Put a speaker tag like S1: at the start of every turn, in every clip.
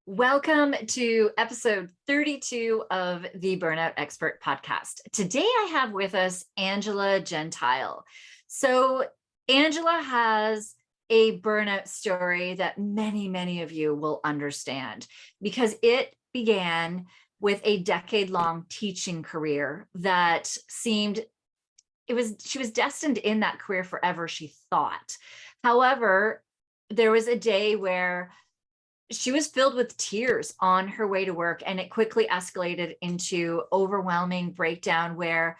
S1: Welcome to episode 32 of the Burnout Expert Podcast. Today I have with us Angela Gentile. So Angela has a burnout story that many of you will understand because it began with a decade-long teaching career that she was destined in that career forever, she thought. However, there was a day where she was filled with tears on her way to work, and it quickly escalated into overwhelming breakdown where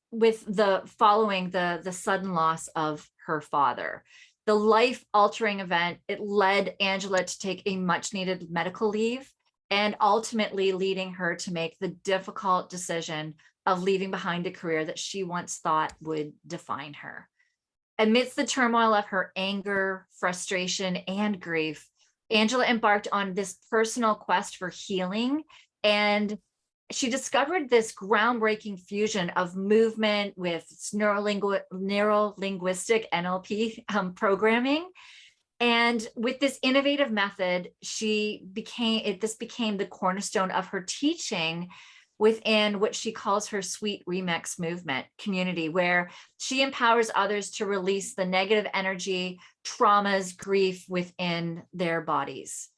S1: with the sudden loss of her father, the life-altering event, it led Angela to take a much needed medical leave and ultimately leading her to make the difficult decision of leaving behind a career that she once thought would define her. Amidst the turmoil of her anger, frustration, and grief, Angela embarked on this personal quest for healing, and she discovered this groundbreaking fusion of movement with neuro-linguistic NLP programming. And with this innovative method, this became the cornerstone of her teaching within what she calls her Sweet Remix movement community, where she empowers others to release the negative energy, traumas, grief within their bodies.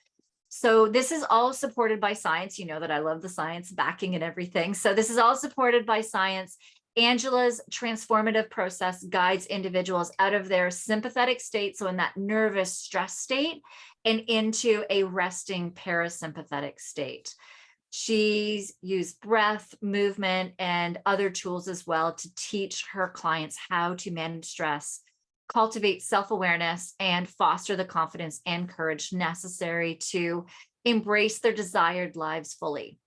S1: So this is all supported by science. You know that I love the science backing and everything. So this is all supported by science. Angela's transformative process guides individuals out of their sympathetic state, so in that nervous stress state, and into a resting parasympathetic state. She's used breath, movement, and other tools as well to teach her clients how to manage stress, cultivate self-awareness, and foster the confidence and courage necessary to embrace their desired lives fully.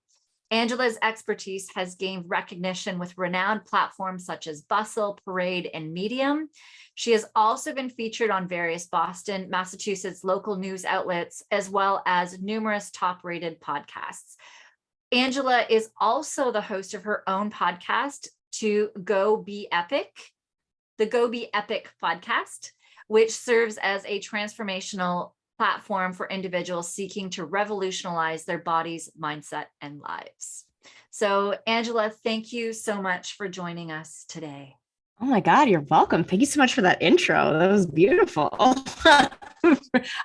S1: Angela's expertise has gained recognition with renowned platforms such as Bustle, Parade, and Medium. She has also been featured on various Boston, Massachusetts local news outlets, as well as numerous top-rated podcasts. Angela is also the host of her own podcast, To Go Be Epic, the Go Be Epic podcast, which serves as a transformational platform for individuals seeking to revolutionize their bodies, mindset, and lives. So, Angela, thank you so much for joining us today.
S2: Oh my God, you're welcome. Thank you so much for that intro. That was beautiful. I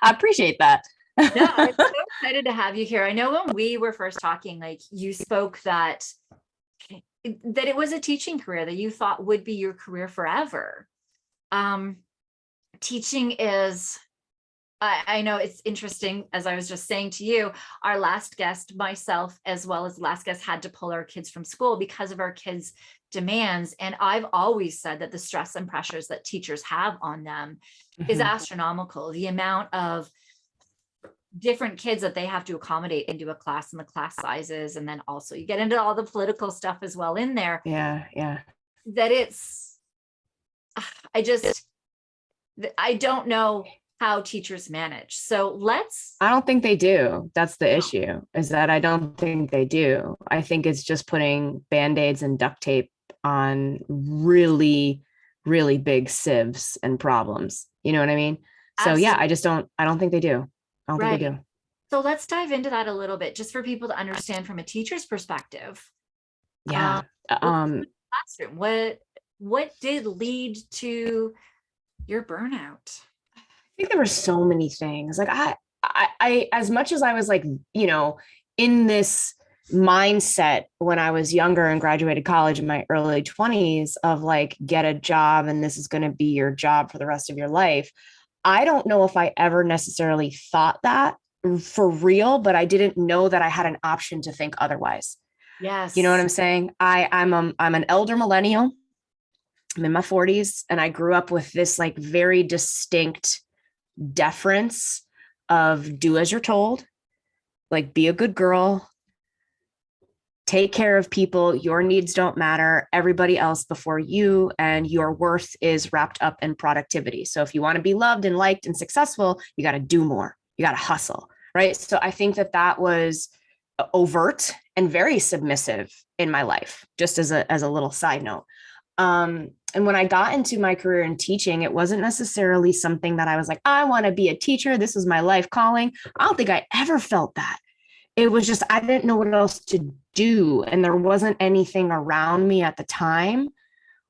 S2: appreciate that.
S1: Yeah, I'm so excited to have you here. I know when we were first talking, like you spoke that it was a teaching career that you thought would be your career forever. Teaching is, I know it's interesting, as I was just saying to you, our last guest, myself, as well as the last guest, had to pull our kids from school because of our kids' demands. And I've always said that the stress and pressures that teachers have on them is astronomical. The amount of different kids that they have to accommodate into a class and the class sizes. And then also you get into all the political stuff as well in there.
S2: Yeah.
S1: That I don't know how teachers manage. So I
S2: don't think they do. That's the issue, is that I don't think they do. I think it's just putting Band-Aids and duct tape on really, really big sieves and problems. You know what I mean? So
S1: Absolutely.
S2: Yeah, I don't think they do. I don't think they do.
S1: So let's dive into that a little bit, just for people to understand from a teacher's perspective.
S2: Yeah.
S1: Classroom. What did lead to your burnout?
S2: I think there were so many things. Like I as much as I was like, in this mindset when I was younger and graduated college in my early 20s of like, get a job and this is going to be your job for the rest of your life. I don't know if I ever necessarily thought that for real, but I didn't know that I had an option to think otherwise.
S1: Yes.
S2: You know what I'm saying? I'm an elder millennial. I'm in my 40s, and I grew up with this like very distinct deference of do as you're told, like be a good girl, take care of people, your needs don't matter, everybody else before you, and your worth is wrapped up in productivity. So if you want to be loved and liked and successful, you got to do more, you got to hustle, right? So I think that was overt and very submissive in my life, just as a little side note. And And when I got into my career in teaching, it wasn't necessarily something that I was like, I want to be a teacher. This is my life calling. I don't think I ever felt that. It was just, I didn't know what else to do. And there wasn't anything around me at the time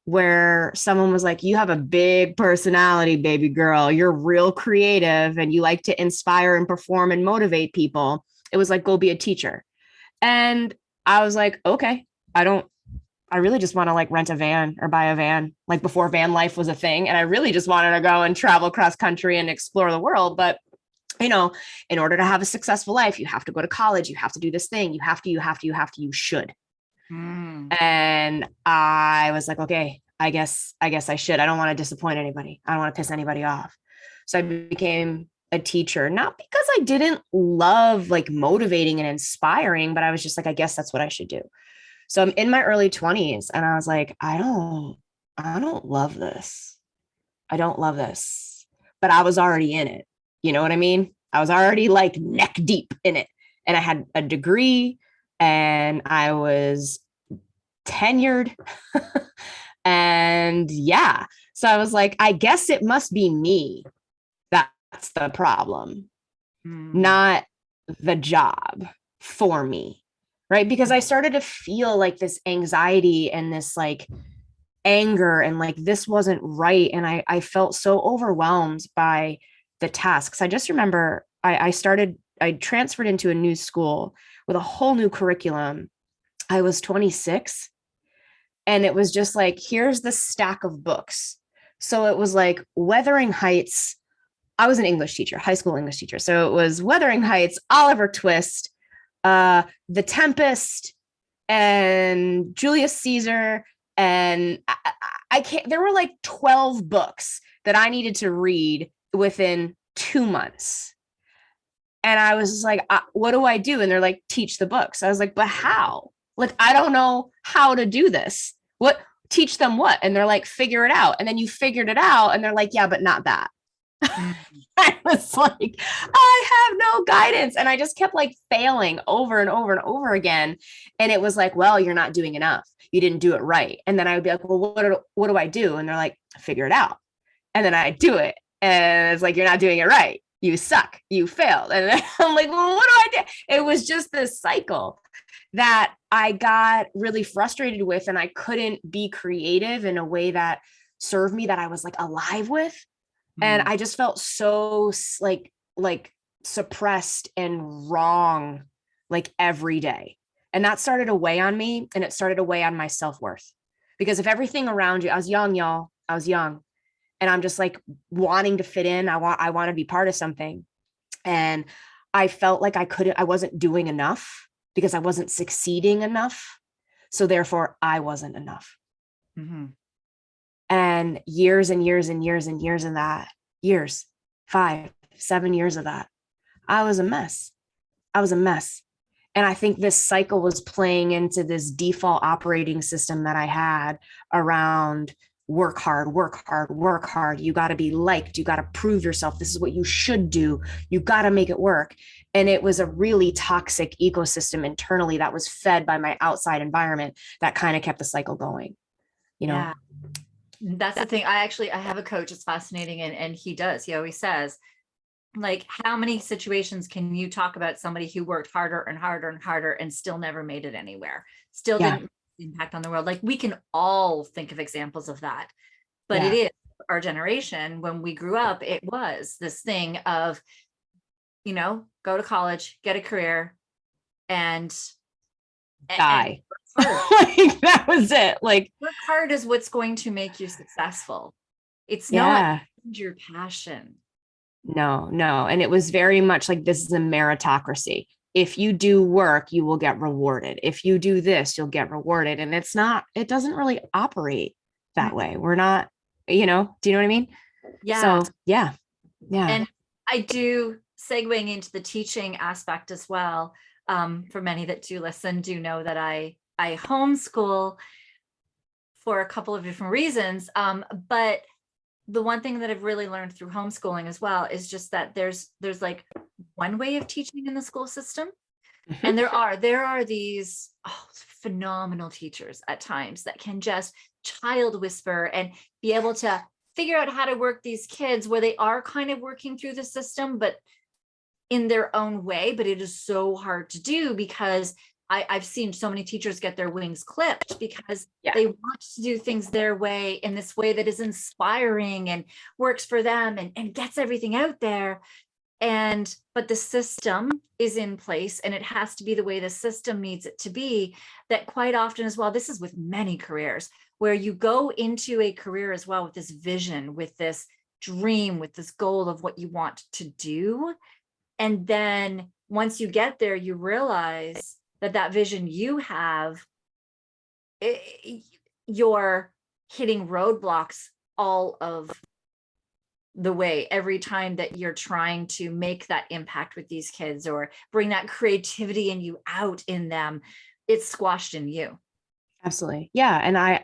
S2: where someone was like, you have a big personality, baby girl. You're real creative and you like to inspire and perform and motivate people. It was like, go be a teacher. And I was like, okay, I really just want to like rent a van or buy a van, like before van life was a thing. And I really just wanted to go and travel cross country and explore the world. But, you know, in order to have a successful life, you have to go to college. You have to do this thing. You should. And I was like, okay, I guess I should. I don't want to disappoint anybody. I don't want to piss anybody off. So I became a teacher, not because I didn't love like motivating and inspiring, but I was just like, I guess that's what I should do. So I'm in my early 20s and I was like, I don't love this. I don't love this, but I was already in it. You know what I mean? I was already like neck deep in it, and I had a degree and I was tenured. And yeah, so I was like, I guess it must be me. That's the problem, not the job for me. Right. Because I started to feel like this anxiety and this like anger and like this wasn't right. And I felt so overwhelmed by the tasks. I just remember I transferred into a new school with a whole new curriculum. I was 26 and it was just like, here's the stack of books. So it was like Wuthering Heights. I was an English teacher, high school English teacher. So it was Wuthering Heights, Oliver Twist, The Tempest, and Julius Caesar. And I can't, there were like 12 books that I needed to read within 2 months. And I was like, what do I do? And they're like, teach the books. I was like, but how? Like, I don't know how to do this. What? Teach them what? And they're like, figure it out. And then you figured it out. And they're like, yeah, but not that. I was like, I have no guidance. And I just kept like failing over and over and over again. And it was like, well, you're not doing enough. You didn't do it right. And then I would be like, well, what do I do? And they're like, figure it out. And then I do it. And it's like, you're not doing it right. You suck. You failed. And I'm like, well, what do I do? It was just this cycle that I got really frustrated with. And I couldn't be creative in a way that served me, that I was like alive with. And I just felt so like suppressed and wrong, like every day. And that started to weigh on me, and it started to weigh on my self-worth. Because if everything around you, I was young, y'all, I was young, and I'm just like wanting to fit in. I want to be part of something. And I felt like I wasn't doing enough because I wasn't succeeding enough. So therefore I wasn't enough. And years and years and years and years of that, 5, 7 years of that, I was a mess. And I think this cycle was playing into this default operating system that I had around work hard. You got to be liked. You got to prove yourself. This is what you should do. You got to make it work. And it was a really toxic ecosystem internally that was fed by my outside environment that kind of kept the cycle going, you know?
S1: Yeah. That's the thing. I have a coach. It's fascinating. And he always says, like, how many situations can you talk about somebody who worked harder and harder and harder and still never made it anywhere? Still didn't impact on the world. Like, we can all think of examples of that, but it is our generation. When we grew up, it was this thing of, go to college, get a career, and
S2: die. Like, that was it. Like,
S1: work hard is what's going to make you successful. It's not your passion.
S2: No. And it was very much like, this is a meritocracy. If you do work, you will get rewarded. If you do this, you'll get rewarded. And it doesn't really operate that way. We're not, do you know what I mean?
S1: Yeah.
S2: So yeah.
S1: And I do, segueing into the teaching aspect as well. For many that do listen, do know that I homeschool for a couple of different reasons. But the one thing that I've really learned through homeschooling as well is just that there's like one way of teaching in the school system. And there are these phenomenal teachers at times that can just child whisper and be able to figure out how to work these kids where they are kind of working through the system, but in their own way. But it is so hard to do because I've seen so many teachers get their wings clipped because they want to do things their way, in this way that is inspiring and works for them and gets everything out there. But the system is in place, and it has to be the way the system needs it to be. That quite often as well, this is with many careers, where you go into a career as well with this vision, with this dream, with this goal of what you want to do. And then once you get there, you realize that vision you have, you're hitting roadblocks all of the way every time that you're trying to make that impact with these kids or bring that creativity in you out in them. It's squashed in you.
S2: Absolutely. Yeah. And I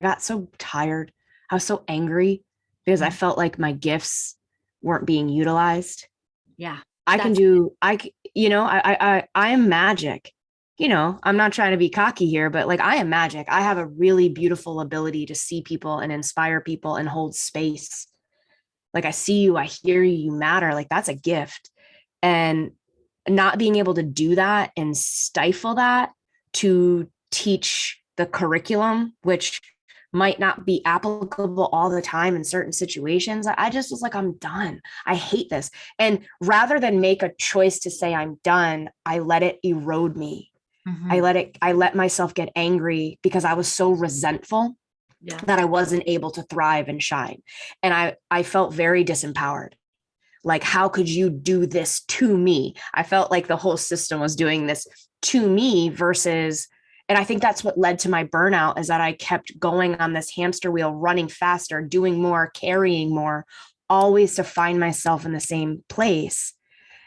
S2: got so tired. I was so angry because I felt like my gifts weren't being utilized.
S1: Yeah.
S2: I am magic. I'm not trying to be cocky here, but like, I am magic. I have a really beautiful ability to see people and inspire people and hold space. Like, I see you, I hear you, you matter. Like, that's a gift. And not being able to do that and stifle that to teach the curriculum, which might not be applicable all the time in certain situations. I just was like, I'm done. I hate this. And rather than make a choice to say I'm done, I let it erode me. Mm-hmm. I let myself get angry because I was so resentful that I wasn't able to thrive and shine. And I felt very disempowered. Like, how could you do this to me? I felt like the whole system was doing this to me versus, and I think that's what led to my burnout, is that I kept going on this hamster wheel, running faster, doing more, carrying more, always to find myself in the same place.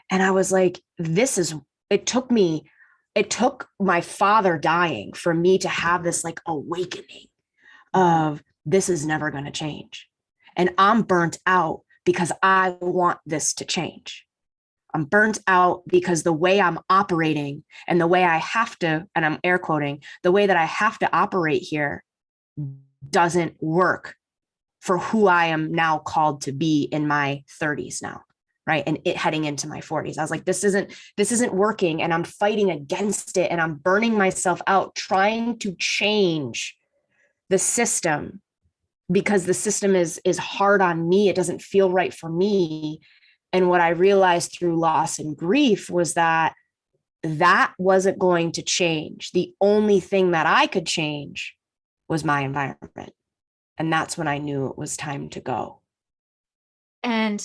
S2: And I was like, it took my father dying for me to have this like awakening of, this is never going to change. And I'm burnt out because I want this to change. I'm burnt out because the way I'm operating and the way I have to, and I'm air quoting, the way that I have to operate here doesn't work for who I am now called to be in my 30s now. Right. And it heading into my 40s. I was like, this isn't working. And I'm fighting against it. And I'm burning myself out trying to change the system because the system is hard on me. It doesn't feel right for me. And what I realized through loss and grief was that wasn't going to change. The only thing that I could change was my environment. And that's when I knew it was time to go.
S1: And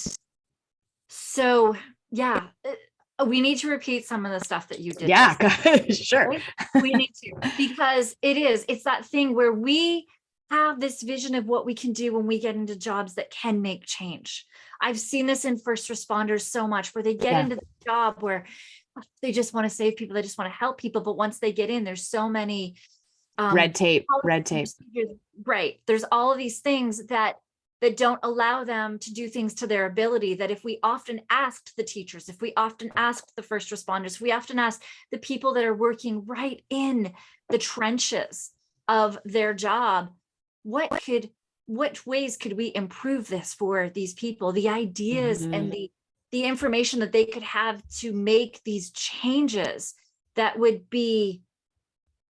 S1: so, yeah, we need to repeat some of the stuff that you did.
S2: Yeah, sure.
S1: Right? We need to, because it's that thing where we have this vision of what we can do when we get into jobs that can make change. I've seen this in first responders so much, where they get into the job where they just want to save people. They just want to help people. But once they get in, there's so many
S2: red tape.
S1: Right. There's all of these things that don't allow them to do things to their ability, that if we often asked the teachers, if we often asked the first responders, we often ask the people that are working right in the trenches of their job, what ways could we improve this for these people? The ideas and the information that they could have to make these changes that would be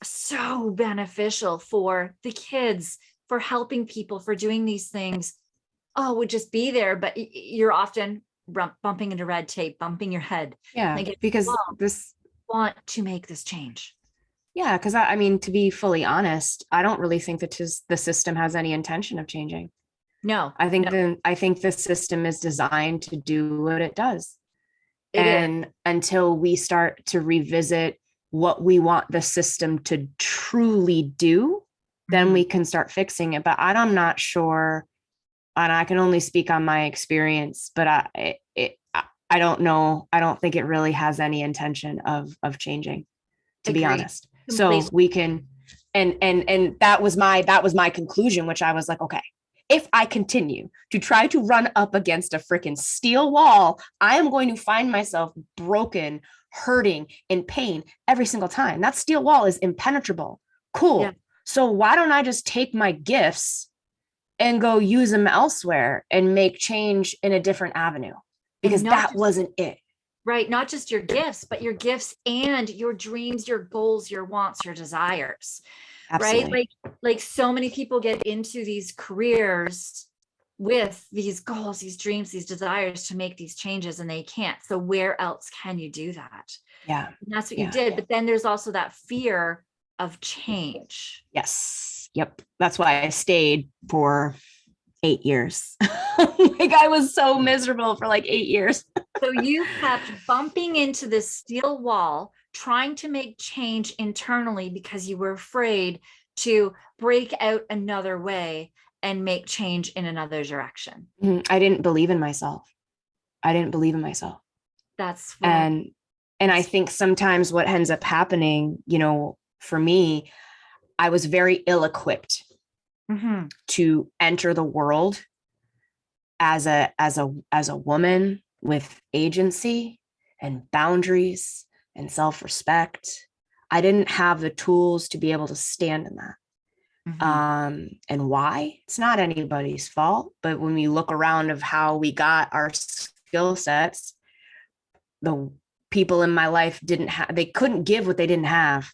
S1: so beneficial for the kids, for helping people, for doing these things, would just be there. But you're often bumping into red tape, bumping your head.
S2: Yeah, because this
S1: want to make this change.
S2: Yeah, because I mean, to be fully honest, I don't really think that the system has any intention of changing.
S1: No,
S2: I think the system is designed to do what it does. And until we start to revisit what we want the system to truly do, then we can start fixing it. But I'm not sure, and I can only speak on my experience, but I don't know. I don't think it really has any intention of changing, to be honest. Completely. So we can, and that was my conclusion, which I was like, okay, if I continue to try to run up against a freaking steel wall, I am going to find myself broken, hurting, in pain every single time. That steel wall is impenetrable. Cool.
S1: Yeah.
S2: So why don't I just take my gifts and go use them elsewhere and make change in a different avenue? Because that wasn't it.
S1: Right. Not just your gifts, but your gifts and your dreams, your goals, your wants, your desires.
S2: Absolutely.
S1: Right. Like so many people get into these careers with these goals, these dreams, these desires to make these changes, and they can't. So where else can you do that?
S2: Yeah.
S1: And that's what you did. But then there's also that fear of change.
S2: Yes. Yep. That's why I stayed for 8 years. Like I was so miserable for like 8 years.
S1: So you kept bumping into this steel wall, trying to make change internally because you were afraid to break out another way and make change in another direction.
S2: I didn't believe in myself.
S1: That's
S2: what and I think sometimes what ends up happening, you know, for me, I was very ill-equipped to enter the world as a woman with agency and boundaries and self-respect. I didn't have the tools to be able to stand in that. And why? It's not anybody's fault, but when we look around of how we got our skill sets, the people in my life they couldn't give what they didn't have.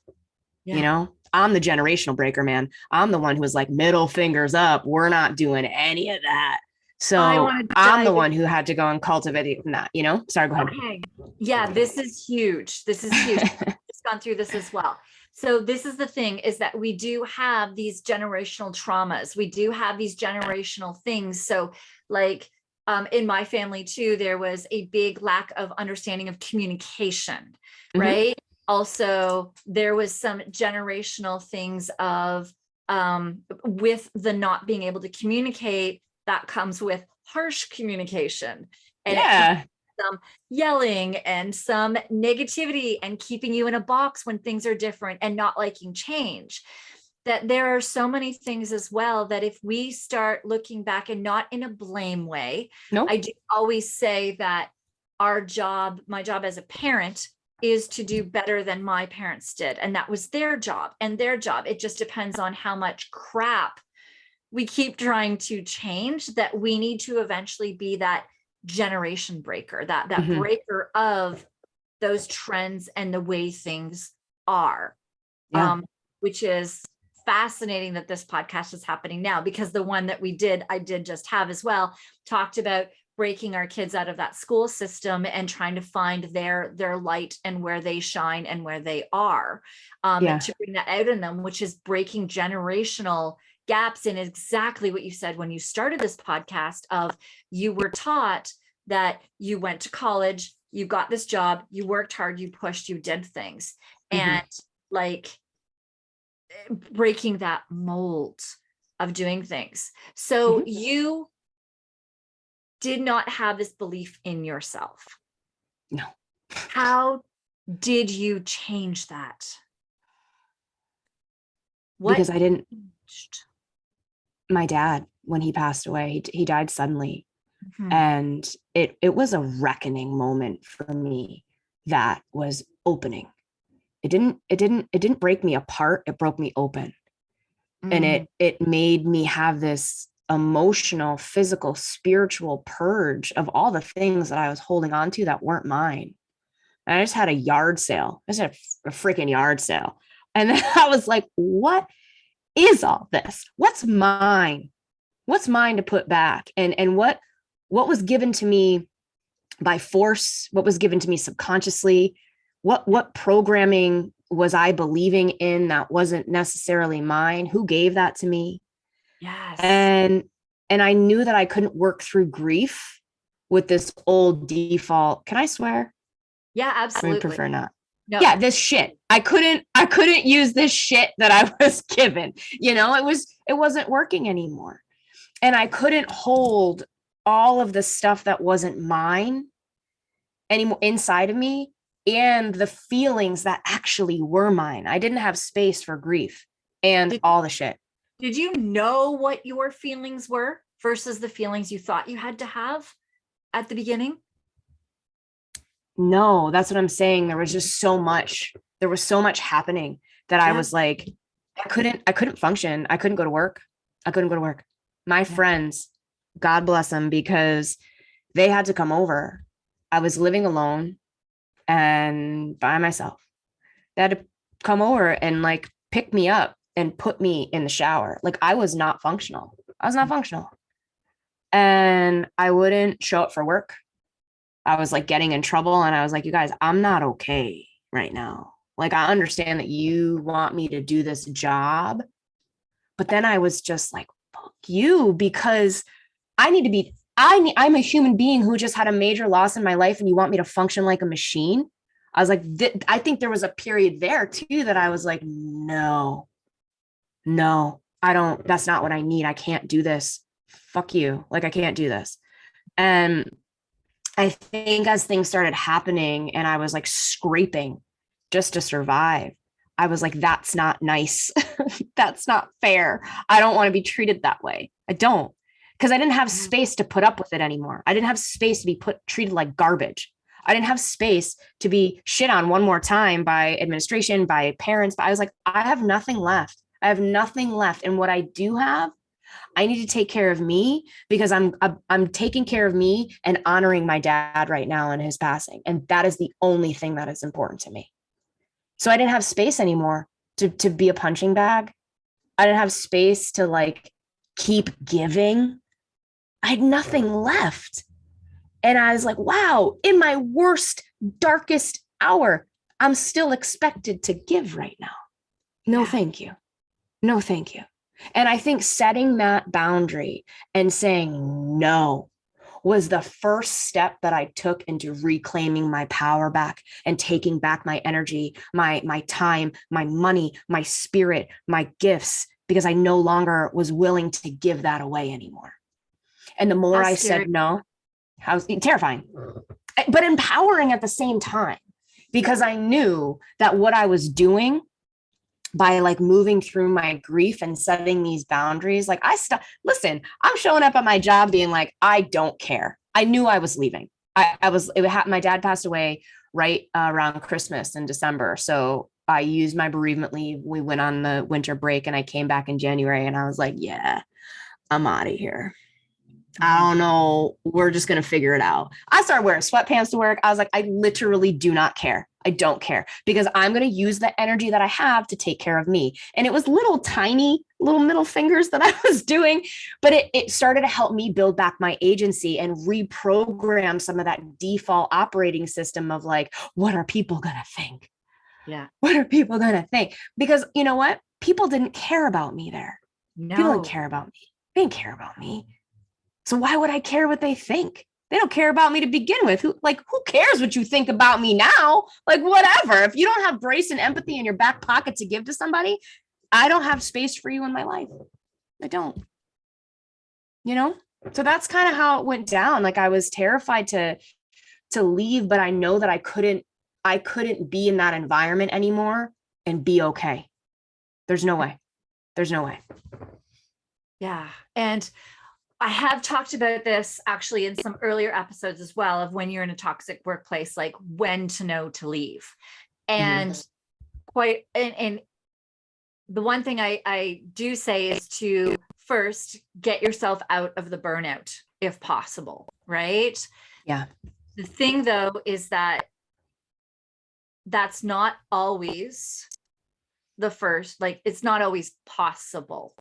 S2: Yeah. You know, I'm the generational breaker, man. I'm the one who was like, middle fingers up. We're not doing any of that. So I'm the one who had to go and cultivate that, you know? Sorry, go ahead.
S1: Okay. Yeah, this is huge. I've just gone through this as well. So this is the thing, is that we do have these generational traumas. We do have these generational things. So like in my family too, there was a big lack of understanding of communication, right? Also, there was some generational things of with the not being able to communicate, that comes with harsh communication and some yelling and some negativity and keeping you in a box when things are different and not liking change. That there are so many things as well that if we start looking back, and not in a blame way, I do always say that my job as a parent is to do better than my parents did. And that was their job and their job. It just depends on how much crap we keep trying to change, that we need to eventually be that generation breaker, that breaker of those trends and the way things are, which is fascinating that this podcast is happening now, because the one that I did just have as well, talked about breaking our kids out of that school system and trying to find their light and where they shine and where they are, to bring that out in them, which is breaking generational gaps in exactly what you said when you started this podcast of you were taught that you went to college, you got this job, you worked hard, you pushed, you did things, and like breaking that mold of doing things. So you did not have this belief in yourself.
S2: No.
S1: How did you change that?
S2: Because I didn't. My dad, when he passed away, he died suddenly. And it was a reckoning moment for me that was opening. It didn't break me apart. It broke me open. And it made me have this emotional, physical, spiritual purge of all the things that I was holding on to that weren't mine. And I just had a yard sale. I just had a freaking yard sale. And then I was like, what is all this? What's mine? What's mine to put back? And what was given to me by force? What was given to me subconsciously? What programming was I believing in that wasn't necessarily mine? Who gave that to me?
S1: Yes.
S2: And I knew that I couldn't work through grief with this old default. Can I swear?
S1: Yeah, absolutely.
S2: I prefer not.
S1: No.
S2: Yeah, this shit. I couldn't use this shit that I was given. You know, it wasn't working anymore. And I couldn't hold all of the stuff that wasn't mine anymore inside of me, and the feelings that actually were mine. I didn't have space for grief and all the shit.
S1: Did you know what your feelings were versus the feelings you thought you had to have at the beginning?
S2: no, that's what I'm saying. There was just so much. There was so much happening that I
S1: Yeah.
S2: was like, I couldn't function. I couldn't go to work. I couldn't go to work. My friends, God bless them, because they had to come over. I was living alone and by myself. They had to come over and like pick me up and put me in the shower. Like I was not functional. I was not functional. And I wouldn't show up for work. I was like getting in trouble. And I was like, you guys, I'm not okay right now. Like, I understand that you want me to do this job. But then I was just like, fuck you, because I need to be, I'm a human being who just had a major loss in my life. And you want me to function like a machine? I was like, I think there was a period there too that I was like, no, I don't, that's not what I need. I can't do this. Fuck you. Like, I can't do this. And I think as things started happening and I was like scraping just to survive, I was like, that's not nice. That's not fair. I don't want to be treated that way. I don't, because I didn't have space to put up with it anymore. I didn't have space to be treated like garbage. I didn't have space to be shit on one more time by administration, by parents. But I was like, I have nothing left. I have nothing left. And what I do have, I need to take care of me, because I'm taking care of me and honoring my dad right now in his passing. And that is the only thing that is important to me. So I didn't have space anymore to be a punching bag. I didn't have space to like keep giving. I had nothing left. And I was like, wow, in my worst, darkest hour, I'm still expected to give right now. No, thank you. No, thank you. And I think setting that boundary and saying no was the first step that I took into reclaiming my power back and taking back my energy, my time, my money, my spirit, my gifts, because I no longer was willing to give that away anymore. And the more I said no, I was terrifying, but empowering at the same time, because I knew that what I was doing by like moving through my grief and setting these boundaries, like listen, I'm showing up at my job being like, I don't care. I knew I was leaving. My dad passed away right around Christmas in December. So I used my bereavement leave. We went on the winter break and I came back in January and I was like, yeah, I'm out of here. I don't know. We're just going to figure it out. I started wearing sweatpants to work. I was like, I literally do not care. I don't care, because I'm going to use the energy that I have to take care of me. And it was little tiny little middle fingers that I was doing, but it started to help me build back my agency and reprogram some of that default operating system of like, what are people going to think?
S1: Yeah.
S2: What are people going to think? Because you know what? People didn't care about me there.
S1: No.
S2: People didn't care about me. They didn't care about me. So why would I care what they think? They don't care about me to begin with. Who cares what you think about me now? Like, whatever. If you don't have grace and empathy in your back pocket to give to somebody, I don't have space for you in my life. I don't. So that's kind of how it went down. Like, I was terrified to leave, but I know that I couldn't be in that environment anymore and be okay. There's no way.
S1: Yeah. And I have talked about this actually in some earlier episodes as well, of when you're in a toxic workplace, like when to know to leave. And and the one thing I do say is to first get yourself out of the burnout if possible, right?
S2: Yeah.
S1: The thing though is that that's not always the first, like, it's not always possible.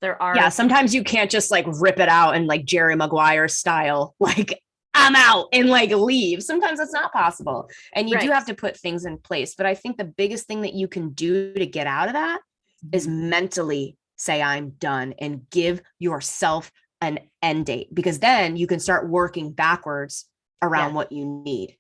S2: Sometimes you can't just like rip it out and like Jerry Maguire style, like I'm out and like leave. Sometimes that's not possible. And you do have to put things in place. But I think the biggest thing that you can do to get out of that is mentally say, I'm done, and give yourself an end date, because then you can start working backwards around what you need.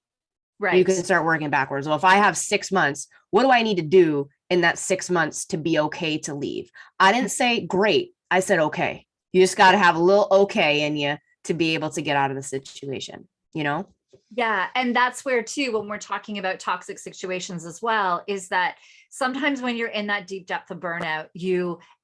S2: Right. You can start working backwards. Well, if I have 6 months, what do I need to do in that 6 months to be okay to leave? I didn't say great. I said, okay. You just got to have a little okay in you to be able to get out of the situation, Yeah.
S1: And that's where too, when we're talking about toxic situations as well, is that sometimes when you're in that deep depth of burnout,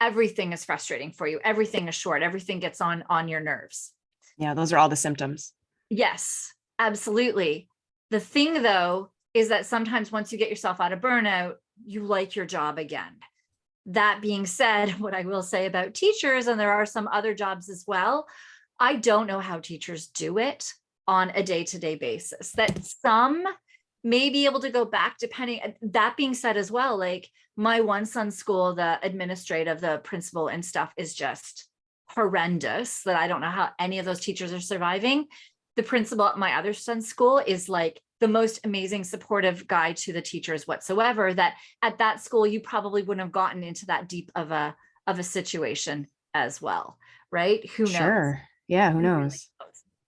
S1: everything is frustrating for you. Everything is short. Everything gets on your nerves.
S2: Yeah. Those are all the symptoms.
S1: Yes, absolutely. The thing though is that sometimes once you get yourself out of burnout, you like your job again. That being said, what I will say about teachers, and there are some other jobs as well, I don't know how teachers do it on a day-to-day basis. That some may be able to go back depending. That being said as well, like my one son's school, the administrative, the principal and stuff is just horrendous, that I don't know how any of those teachers are surviving. The principal at my other son's school is like the most amazing, supportive guy to the teachers whatsoever, that at that school, you probably wouldn't have gotten into that deep of a situation as well. Right? Who knows?
S2: Sure. Yeah. Who knows?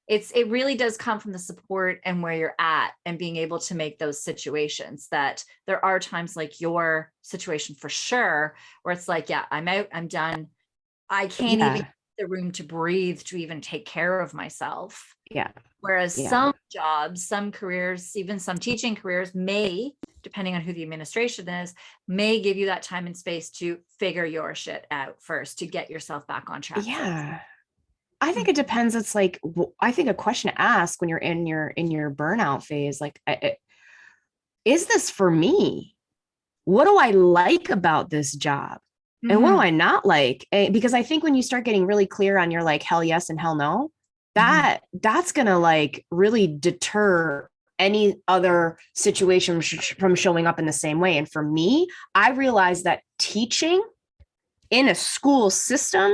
S1: It really does come from the support and where you're at and being able to make those situations. That there are times like your situation for sure, where it's like, yeah, I'm out, I'm done. I can't even get the room to breathe to even take care of myself.
S2: Yeah.
S1: Whereas some jobs, some careers, even some teaching careers may, depending on who the administration is, may give you that time and space to figure your shit out first, to get yourself back on track.
S2: Yeah. First. I think it depends. It's like, I think a question to ask when you're in your burnout phase, like, is this for me? What do I like about this job? And what do I not like? Because I think when you start getting really clear on your like hell yes and hell no, that's going to like really deter any other situation from showing up in the same way. And for me, I realized that teaching in a school system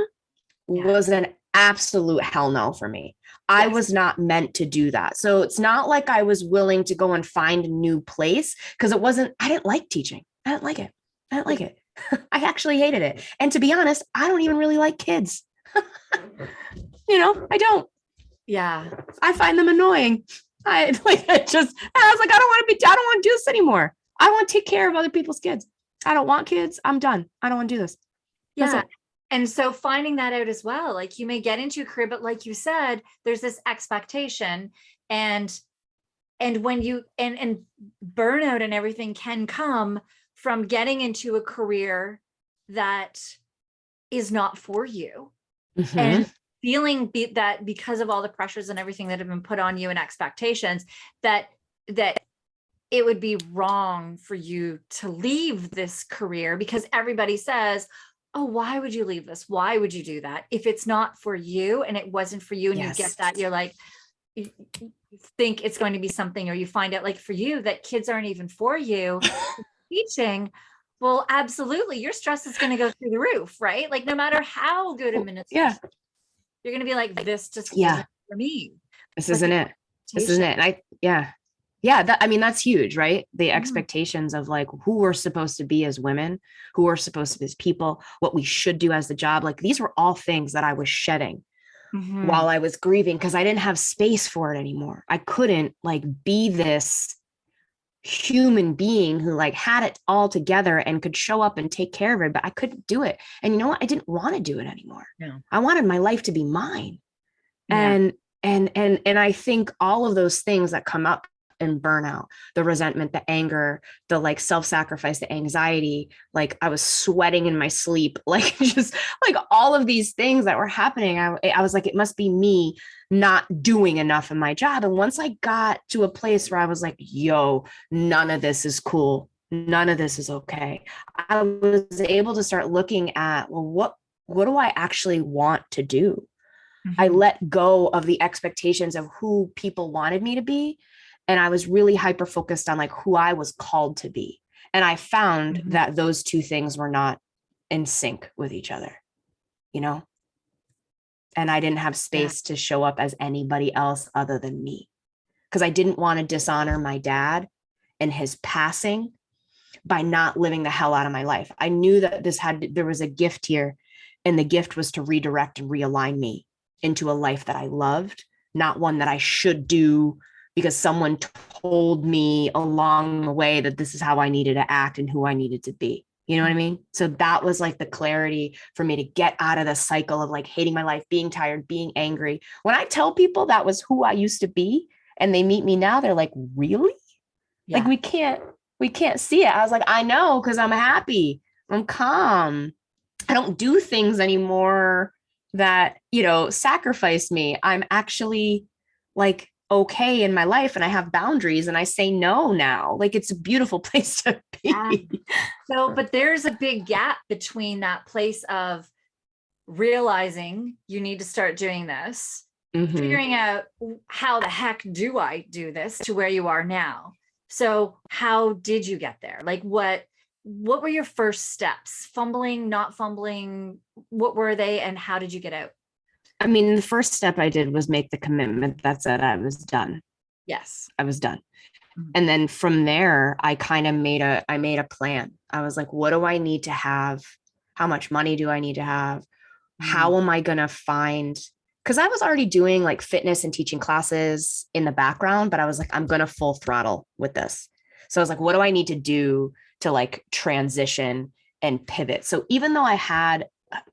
S2: was an absolute hell no for me. I was not meant to do that. So it's not like I was willing to go and find a new place, because I didn't like teaching. I didn't like it. I actually hated it. And to be honest, I don't even really like kids. I don't.
S1: Yeah.
S2: I find them annoying. I was like, I don't want to do this anymore. I want to take care of other people's kids. I don't want kids. I'm done. I don't want to do this.
S1: Yeah. And so finding that out as well, like you may get into a career, but like you said, there's this expectation, and when you, and burnout and everything can come from getting into a career that is not for you, and feeling that because of all the pressures and everything that have been put on you and expectations, that it would be wrong for you to leave this career, because everybody says, oh, why would you leave this? Why would you do that? If it's not for you and it wasn't for you, and you get that, you're like, you think it's going to be something, or you find out like for you that kids aren't even for you, teaching, well, absolutely. Your stress is going to go through the roof, right? Like no matter how good administration, you're going to be like, this just isn't for me.
S2: This isn't it. This isn't it. And that's huge, right? The expectations of like who we're supposed to be as women, who we're supposed to be as people, what we should do as the job. Like these were all things that I was shedding while I was grieving, because I didn't have space for it anymore. I couldn't like be this human being who like had it all together and could show up and take care of it, but I couldn't do it. And you know what? I didn't want to do it anymore. No. I wanted my life to be mine. Yeah. And I think all of those things that come up in burnout, the resentment, the anger, the like self-sacrifice, the anxiety, like I was sweating in my sleep, like just like all of these things that were happening. I was like, it must be me not doing enough in my job. And once I got to a place where I was like, yo, none of this is cool. None of this is okay. I was able to start looking at, well, what do I actually want to do? I let go of the expectations of who people wanted me to be. And I was really hyper-focused on like who I was called to be. And I found that those two things were not in sync with each other, and I didn't have space to show up as anybody else other than me, because I didn't want to dishonor my dad and his passing by not living the hell out of my life. I knew that there was a gift here, and the gift was to redirect and realign me into a life that I loved, not one that I should do because someone told me along the way that this is how I needed to act and who I needed to be. You know what I mean? So that was like the clarity for me to get out of the cycle of like hating my life, being tired, being angry. When I tell people that was who I used to be and they meet me now, they're like, really? Yeah. Like we can't see it. I was like, I know, because I'm happy. I'm calm. I don't do things anymore that, sacrifice me. I'm actually like okay in my life and I have boundaries and I say no now. Like, it's a beautiful place to be.
S1: Yeah. So, but there's a big gap between that place of realizing you need to start doing this, figuring out how the heck do I do this, to where you are now. So how did you get there? Like, what were your first steps? Fumbling, not fumbling? What were they, and how did you get out?
S2: I mean, the first step I did was make the commitment that said I was done.
S1: Yes.
S2: I was done.
S1: Mhm.
S2: And then from there, I kind of made a plan. I was like, what do I need to have? How much money do I need to have? How am I going to find, because I was already doing like fitness and teaching classes in the background, but I was like, I'm going to full throttle with this. So I was like, what do I need to do to like transition and pivot? So even though I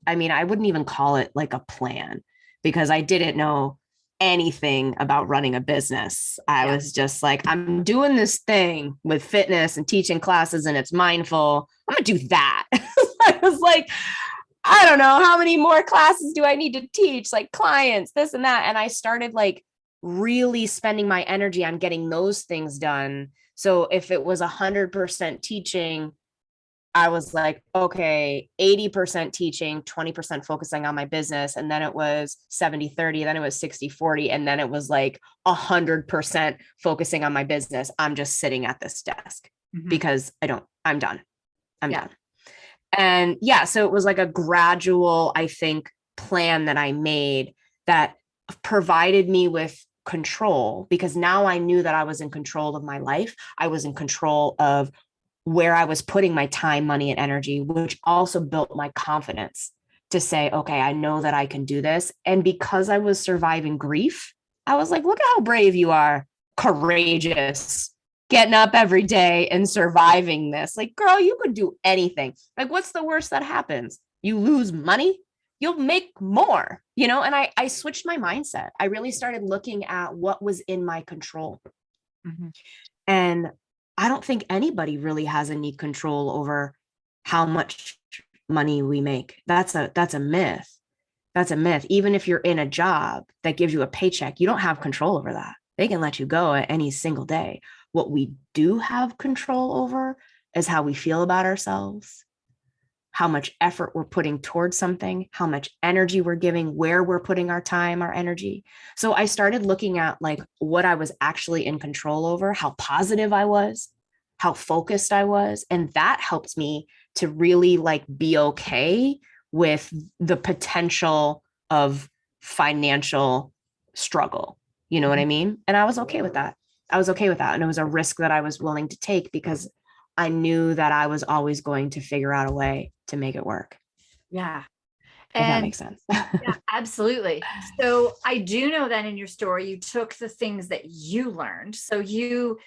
S2: wouldn't even call it like a plan, because I didn't know anything about running a business. I was just like, I'm doing this thing with fitness and teaching classes and it's mindful. I'm going to do that. I was like, I don't know how many more classes do I need to teach, like clients, this and that. And I started like really spending my energy on getting those things done. So if it was 100% teaching, I was like, okay, 80% teaching, 20% focusing on my business. And then it was 70-30, then it was 60-40. And then it was like 100% focusing on my business. I'm just sitting at this desk because I'm done. I'm done. And yeah, so it was like a gradual, I think, plan that I made that provided me with control, because now I knew that I was in control of my life. I was in control of where I was putting my time, money, and energy, which also built my confidence to say, okay, I know that I can do this. And because I was surviving grief, I was like, look at how brave you are, courageous, getting up every day and surviving this. Like, girl, you could do anything. Like, what's the worst that happens? You lose money, you'll make more, And I switched my mindset. I really started looking at what was in my control. And I don't think anybody really has any control over how much money we make. That's a myth. That's a myth. Even if you're in a job that gives you a paycheck, you don't have control over that. They can let you go at any single day. What we do have control over is how we feel about ourselves, how much effort we're putting towards something, how much energy we're giving, where we're putting our time, our energy. So I started looking at like what I was actually in control over, how positive I was, how focused I was. And that helped me to really like be okay with the potential of financial struggle. You know what I mean? And I was okay with that. And it was a risk that I was willing to take because I knew that I was always going to figure out a way to make it work.
S1: Yeah.
S2: If that makes sense.
S1: Yeah, absolutely. So I do know that in your story, you took the things that you learned. So you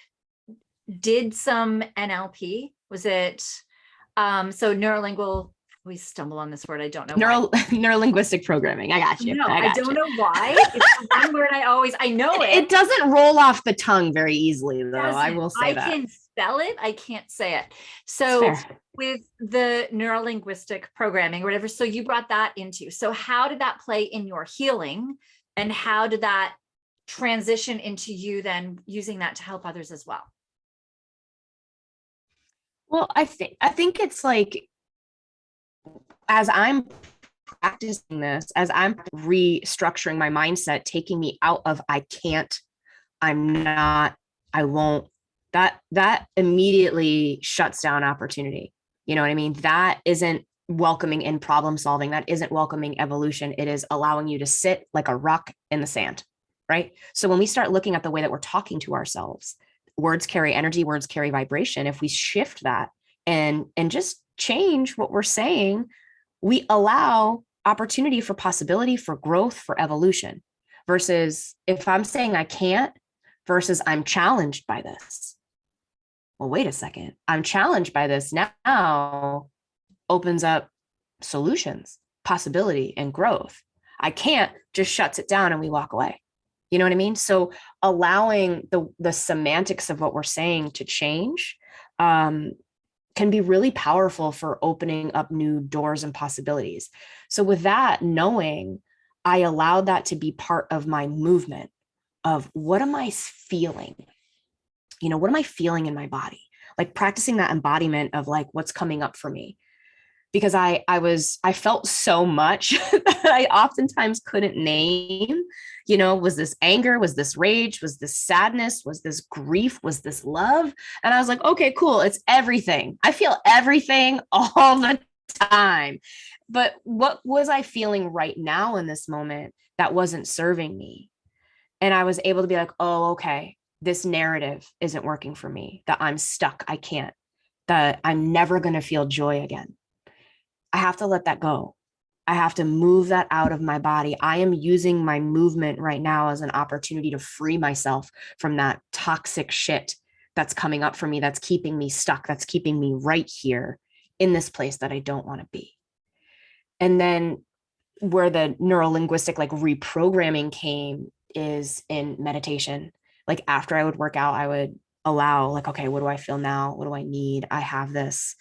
S1: did some NLP. Was it, so neurolingual, we stumble on this word. I don't know.
S2: Neurolinguistic programming. I got you.
S1: No, I don't know why. It's the one word I know it.
S2: It doesn't roll off the tongue very easily, though. I will say that. I
S1: can spell it. I can't say it. So with the neurolinguistic programming or whatever, so you brought that into. So how did that play in your healing, and how did that transition into you then using that to help others as well?
S2: Well, I think it's like, as I'm practicing this, as I'm restructuring my mindset, taking me out of I can't, I'm not, I won't, that immediately shuts down opportunity. You know what I mean? That isn't welcoming in problem solving. That isn't welcoming evolution. It is allowing you to sit like a rock in the sand, right? So when we start looking at the way that we're talking to ourselves, words carry energy, words carry vibration. If we shift that and just change what we're saying, we allow opportunity for possibility, for growth, for evolution, versus if I'm saying I can't versus I'm challenged by this. Well, wait a second. I'm challenged by this now opens up solutions, possibility, and growth. I can't just shuts it down and we walk away. You know what I mean? So allowing the semantics of what we're saying to change can be really powerful for opening up new doors and possibilities. So with that knowing, I allowed that to be part of my movement. of what am I feeling? What am I feeling in my body? Like practicing that embodiment of like what's coming up for me. Because I felt so much that I oftentimes couldn't name, was this anger? Was this rage? Was this sadness? Was this grief? Was this love? And I was like, okay, cool. It's everything. I feel everything all the time. But what was I feeling right now in this moment that wasn't serving me? And I was able to be like, oh, okay, this narrative isn't working for me, that I'm stuck. I can't, that I'm never going to feel joy again. I have to let that go. I have to move that out of my body. I am using my movement right now as an opportunity to free myself from that toxic shit that's coming up for me, that's keeping me stuck, that's keeping me right here in this place that I don't want to be. And then where the neurolinguistic like reprogramming came is in meditation. Like after I would work out, I would allow like, okay, what do I feel now? What do I need? I have this.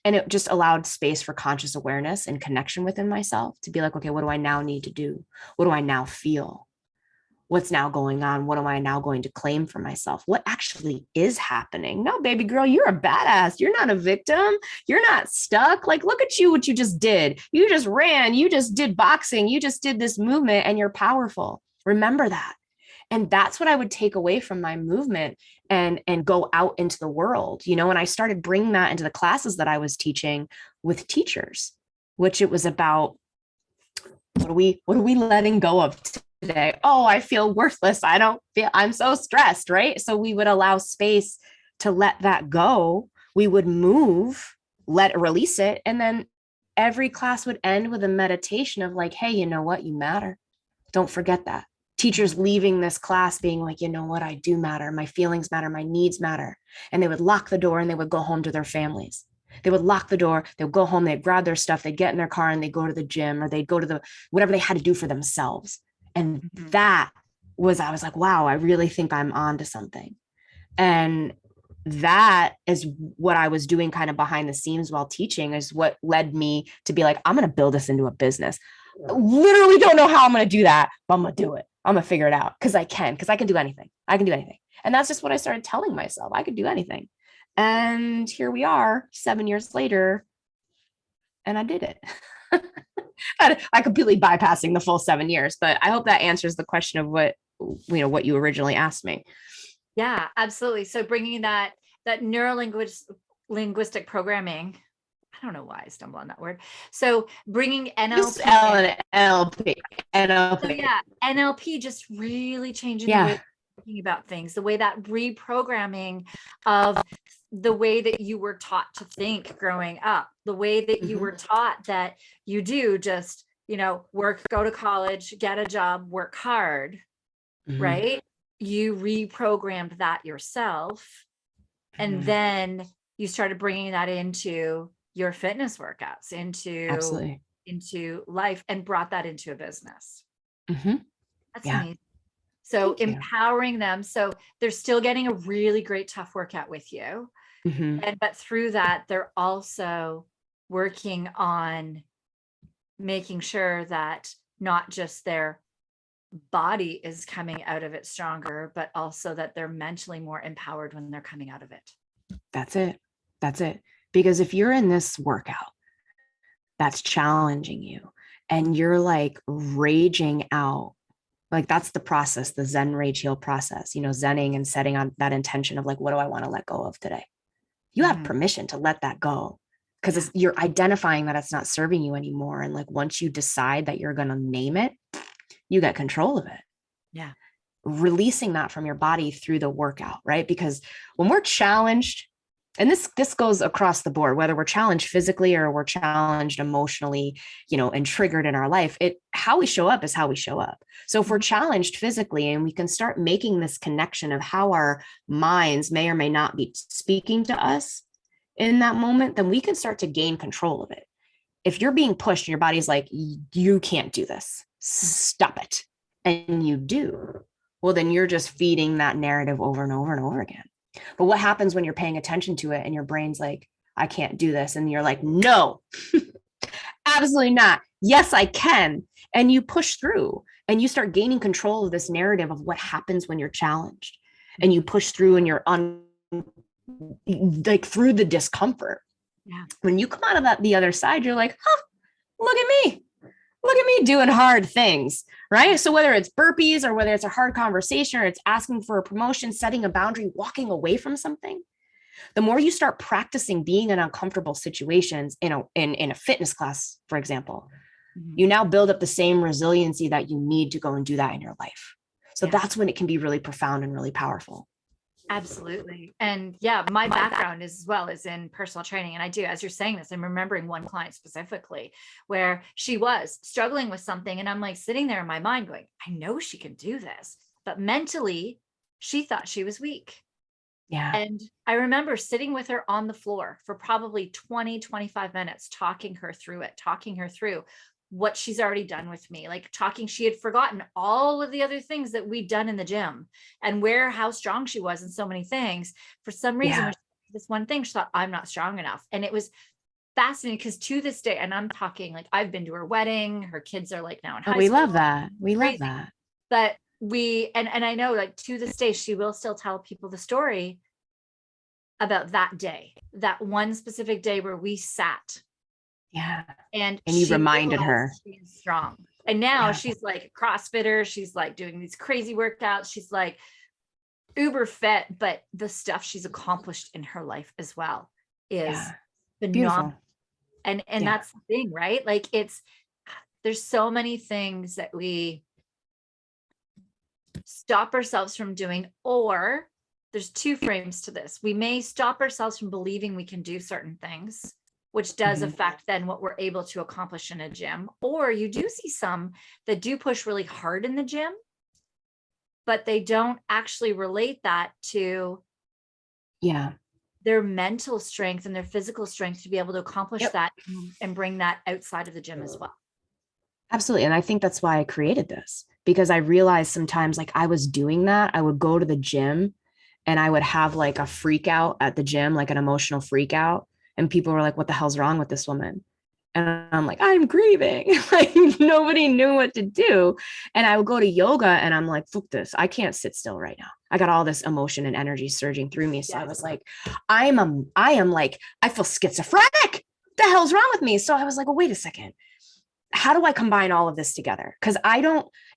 S2: And it just allowed space for conscious awareness and connection within myself to be like, okay, what do I now need to do? What do I now feel? What's now going on? What am I now going to claim for myself? What actually is happening? No, baby girl, you're a badass. You're not a victim. You're not stuck. Like, look at you, what you just did. You just ran. You just did boxing. You just did this movement and you're powerful. Remember that. And that's what I would take away from my movement and go out into the world, and I started bringing that into the classes that I was teaching with teachers, which it was about, what are we letting go of today? Oh, I feel worthless. I'm so stressed, right? So we would allow space to let that go. We would move, release it. And then every class would end with a meditation of like, hey, you know what? You matter. Don't forget that. Teachers leaving this class being like, you know what, I do matter. My feelings matter. My needs matter. And they would lock the door and they would go home to their families. They would lock the door. They would go home. They'd grab their stuff. They'd get in their car and they'd go to the gym or they'd go to whatever they had to do for themselves. And I was like, wow, I really think I'm onto something. And that is what I was doing kind of behind the scenes while teaching, is what led me to be like, I'm going to build this into a business. Literally don't know how I'm going to do that, but I'm going to do it. I'm going to figure it out because I can do anything. I can do anything. And that's just what I started telling myself. I could do anything. And here we are 7 years later, and I did it. I completely bypassing the full 7 years, but I hope that answers the question of what you originally asked me.
S1: Yeah, absolutely. So bringing that linguistic programming, I don't know why I stumbled on that word. So bringing NLP. NLP. So yeah, NLP just really changing the way you're thinking about things, the way that reprogramming of the way that you were taught to think growing up, the way that you were taught that you do just, work, go to college, get a job, work hard, right? You reprogrammed that yourself. And then you started bringing that into your fitness workouts, into life, and brought that into a business. That's amazing. So empowering them. So they're still getting a really great tough workout with you. But through that, they're also working on making sure that not just their body is coming out of it stronger, but also that they're mentally more empowered when they're coming out of it.
S2: That's it. Because if you're in this workout that's challenging you and you're like raging out, like that's the process, the Zen rage heal process, zenning and setting on that intention of like, what do I want to let go of today? You have permission to let that go because you're identifying that it's not serving you anymore. And like, once you decide that you're going to name it, you get control of it.
S1: Yeah.
S2: Releasing that from your body through the workout, right? Because when we're challenged, and this goes across the board, whether we're challenged physically or we're challenged emotionally, and triggered in our life, how we show up is how we show up. So if we're challenged physically and we can start making this connection of how our minds may or may not be speaking to us in that moment, then we can start to gain control of it. If you're being pushed and your body's like, you can't do this, stop it. And you do, well, then you're just feeding that narrative over and over and over again. But what happens when you're paying attention to it and your brain's like, I can't do this. And you're like, no, absolutely not. Yes, I can. And you push through And you start gaining control of this narrative of what happens when you're challenged and you push through and you're like through the discomfort.
S1: Yeah.
S2: When you come out of that, the other side, you're like, look at me doing hard things, right? So whether it's burpees or whether it's a hard conversation or it's asking for a promotion, setting a boundary, walking away from something, the more you start practicing being in uncomfortable situations in a fitness class, for example, you now build up the same resiliency that you need to go and do that in your life. So that's when it can be really profound and really powerful.
S1: Absolutely. And yeah, my background as well is in personal training. And I do, as you're saying this, I'm remembering one client specifically where she was struggling with something. And I'm like sitting there in my mind going, I know she can do this, but mentally she thought she was weak.
S2: Yeah.
S1: And I remember sitting with her on the floor for probably 20, 25 minutes, talking her through what she's already done with me, like she had forgotten all of the other things that we'd done in the gym and how strong she was in so many things. For some reason, when she did this one thing, she thought, I'm not strong enough. And it was fascinating because to this day, and I'm talking like I've been to her wedding, her kids are like now in high school.
S2: We love that. We love that.
S1: But and I know like to this day, she will still tell people the story about that day, that one specific day where we sat.
S2: Yeah.
S1: And
S2: you reminded her
S1: she's strong. And now she's like a CrossFitter. She's like doing these crazy workouts. She's like uber fit, but the stuff she's accomplished in her life as well is phenomenal. Beautiful. And that's the thing, right? Like there's so many things that we stop ourselves from doing, or there's two frames to this. We may stop ourselves from believing we can do certain things, which does affect then what we're able to accomplish in a gym. Or you do see some that do push really hard in the gym, but they don't actually relate that to their mental strength and their physical strength to be able to accomplish that and bring that outside of the gym as well.
S2: Absolutely. And I think that's why I created this, because I realized sometimes like I was doing that. I would go to the gym and I would have like a freak out at the gym, like an emotional freak out. And people were like, what the hell's wrong with this woman? And I'm like, I'm grieving. Like nobody knew what to do. And I would go to yoga and I'm like, fuck this. I can't sit still right now. I got all this emotion and energy surging through me. So I was like, I feel schizophrenic. The hell's wrong with me? So I was like, well, wait a second. How do I combine all of this together? Because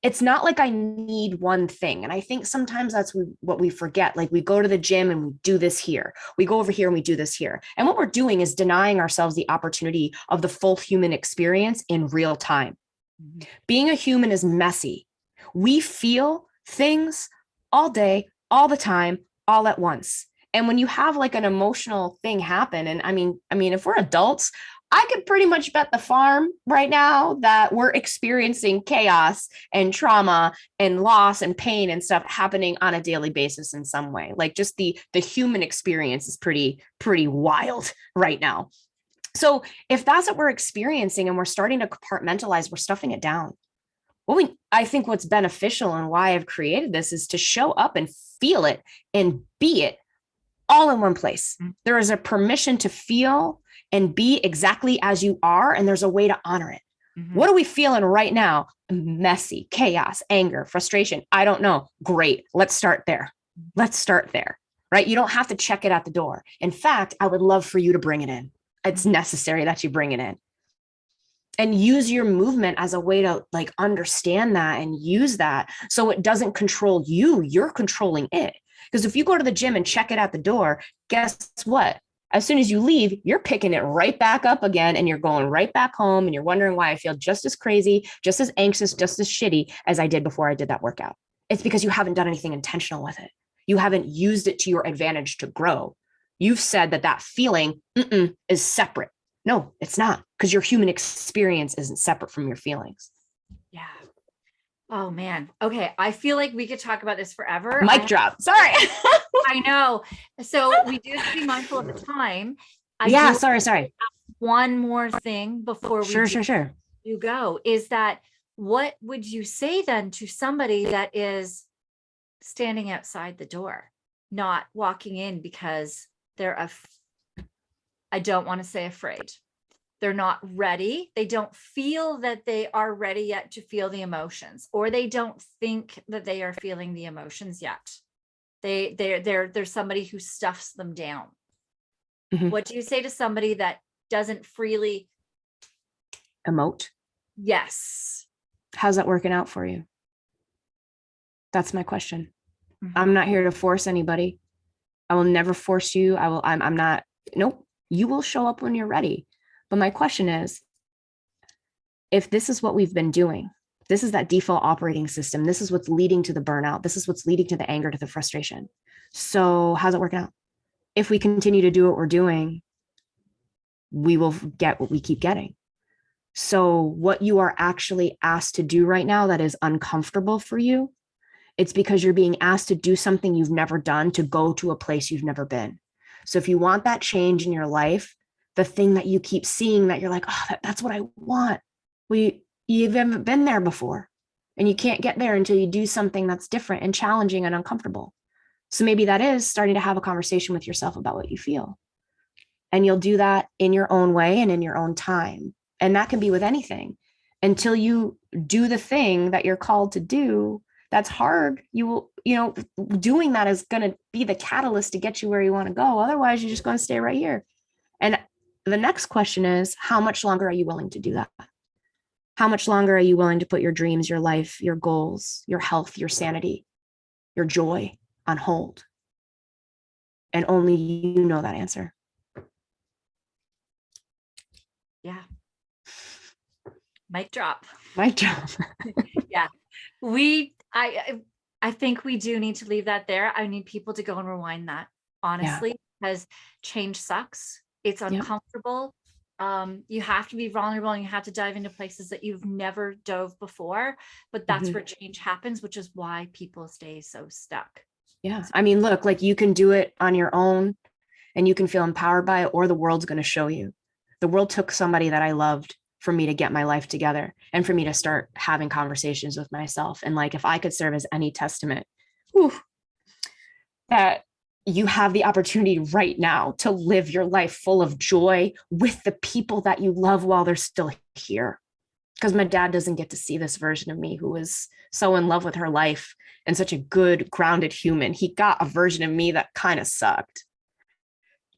S2: it's not like I need one thing. And I think sometimes that's what we forget. Like we go to the gym and we do this here. We go over here and we do this here. And what we're doing is denying ourselves the opportunity of the full human experience in real time. Mm-hmm. Being a human is messy. We feel things all day, all the time, all at once. And when you have like an emotional thing happen, and I mean, if we're adults, I could pretty much bet the farm right now that we're experiencing chaos and trauma and loss and pain and stuff happening on a daily basis in some way. Like just the human experience is pretty wild right now. So if that's what we're experiencing and we're starting to compartmentalize, we're stuffing it down. I think what's beneficial and why I've created this is to show up and feel it and be it all in one place. There is a permission to feel and be exactly as you are. And there's a way to honor it. Mm-hmm. What are we feeling right now? Messy, chaos, anger, frustration. I don't know. Great. Let's start there. Right? You don't have to check it at the door. In fact, I would love for you to bring it in. It's necessary that you bring it in and use your movement as a way to like understand that and use that. So it doesn't control you. You're controlling it. Because if you go to the gym and check it at the door, guess what? As soon as you leave, you're picking it right back up again and you're going right back home and you're wondering why I feel just as crazy, just as anxious, just as shitty as I did before I did that workout. It's because you haven't done anything intentional with it. You haven't used it to your advantage to grow. You've said that feeling is separate. No, it's not, because your human experience isn't separate from your feelings.
S1: Yeah. Oh man. Okay. I feel like we could talk about this forever.
S2: Mic drop. Sorry.
S1: I know. So we do have to be mindful of the time.
S2: Sorry.
S1: One more thing before you go is that what would you say then to somebody that is standing outside the door, not walking in because they're I don't want to say afraid. They're not ready. They don't feel that they are ready yet to feel the emotions, or they don't think that they are feeling the emotions yet. They're somebody who stuffs them down.
S2: Mhm.
S1: What do you say to somebody that doesn't freely
S2: Emote?
S1: Yes.
S2: How's that working out for you? That's my question.
S1: Mhm.
S2: I'm not here to force anybody. I will never force you. I'm not, nope. You will show up when you're ready. But my question is, if this is what we've been doing, this is that default operating system, this is what's leading to the burnout, this is what's leading to the anger, to the frustration. So how's it working out? If we continue to do what we're doing, we will get what we keep getting. So what you are actually asked to do right now that is uncomfortable for you, it's because you're being asked to do something you've never done, to go to a place you've never been. So if you want that change in your life, the thing that you keep seeing that you're like, oh, that's what I want. You haven't been there before, and you can't get there until you do something that's different and challenging and uncomfortable. So maybe that is starting to have a conversation with yourself about what you feel. And you'll do that in your own way and in your own time. And that can be with anything. Until you do the thing that you're called to do, that's hard. Doing that is going to be the catalyst to get you where you want to go. Otherwise, you're just going to stay right here. And the next question is, how much longer are you willing to do that? How much longer are you willing to put your dreams, your life, your goals, your health, your sanity, your joy on hold? And only you know that answer.
S1: Yeah. Mic drop.
S2: Mic drop.
S1: Yeah. I think we do need to leave that there. I need people to go and rewind that, honestly, because change sucks. It's uncomfortable. You have to be vulnerable, and you have to dive into places that you've never dove before, but that's where change happens, which is why people stay so stuck.
S2: Yeah. I mean, look, like, you can do it on your own and you can feel empowered by it, or the world's going to show you. The world took somebody that I loved for me to get my life together and for me to start having conversations with myself. And like, if I could serve as any testament, that you have the opportunity right now to live your life full of joy with the people that you love while they're still here. Because my dad doesn't get to see this version of me who was so in love with her life and such a good, grounded human. He got a version of me that kind of sucked.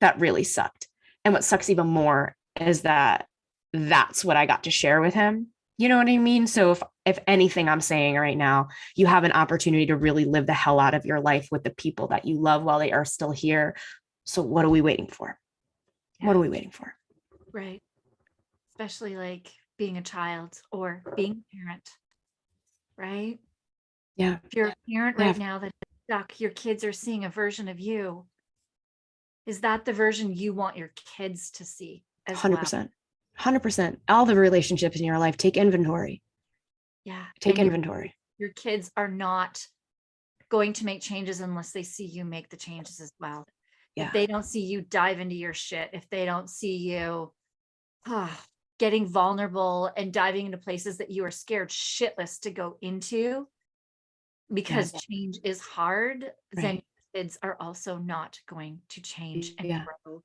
S2: That really sucked. And what sucks even more is that that's what I got to share with him. You know what I mean? So if anything I'm saying right now, you have an opportunity to really live the hell out of your life with the people that you love while they are still here. So what are we waiting for? Yeah. What are we waiting for?
S1: Right. Especially like being a child or being a parent, right?
S2: Yeah.
S1: If you're a parent right now that is stuck, your kids are seeing a version of you. Is that the version you want your kids to see as
S2: 100%.
S1: well?
S2: 100%. All the relationships in your life, take inventory.
S1: Yeah.
S2: Take inventory.
S1: Your kids are not going to make changes unless they see you make the changes as well. Yeah. If they don't see you dive into your shit, if they don't see you getting vulnerable and diving into places that you are scared shitless to go into because change is hard, then kids are also not going to change and grow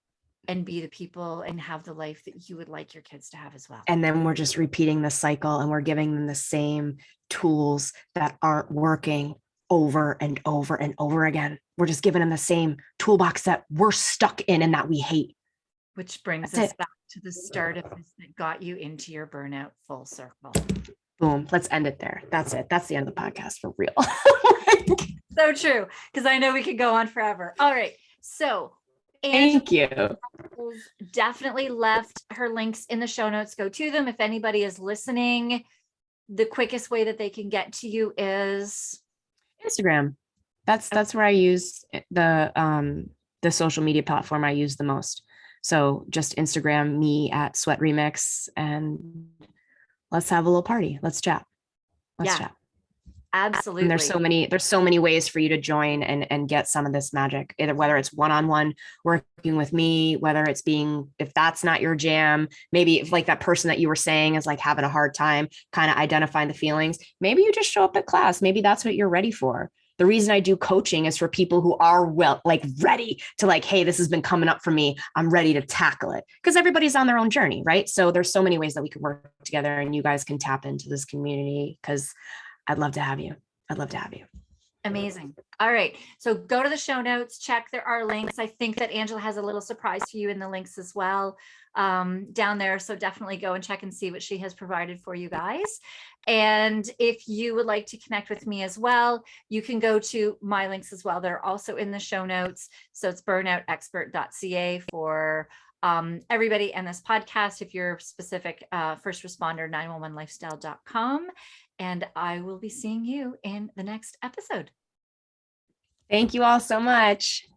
S1: and be the people and have the life that you would like your kids to have as well.
S2: And then we're just repeating the cycle, and we're giving them the same tools that aren't working over and over and over again. We're just giving them the same toolbox that we're stuck in and that we hate.
S1: Which brings us back to the start of this that got you into your burnout full circle.
S2: Boom. Let's end it there. That's it. That's the end of the podcast for real.
S1: So true. Because I know we could go on forever. All right. So
S2: thank you.
S1: Definitely left her links in the show notes. Go to them. If anybody is listening, the quickest way that they can get to you is
S2: Instagram. That's where I use the social media platform I use the most. So just Instagram me at Sweat Remix, and let's have a little party. Let's chat. Let's chat.
S1: Absolutely.
S2: And there's so many ways for you to join and get some of this magic, either whether it's one-on-one working with me, whether it's if that's not your jam, maybe if like that person that you were saying is like having a hard time kind of identifying the feelings, maybe you just show up at class. Maybe that's what you're ready for. The reason I do coaching is for people who are ready to hey, this has been coming up for me. I'm ready to tackle it, because everybody's on their own journey, right? So there's so many ways that we can work together, and you guys can tap into this community, because I'd love to have you. I'd love to have you.
S1: Amazing. All right. So go to the show notes, check. There are links. I think that Angela has a little surprise for you in the links as well, down there. So definitely go and check and see what she has provided for you guys. And if you would like to connect with me as well, you can go to my links as well. They're also in the show notes. So it's burnoutexpert.ca for everybody and this podcast. If you're specific, first responder, 911lifestyle.com. And I will be seeing you in the next episode.
S2: Thank you all so much.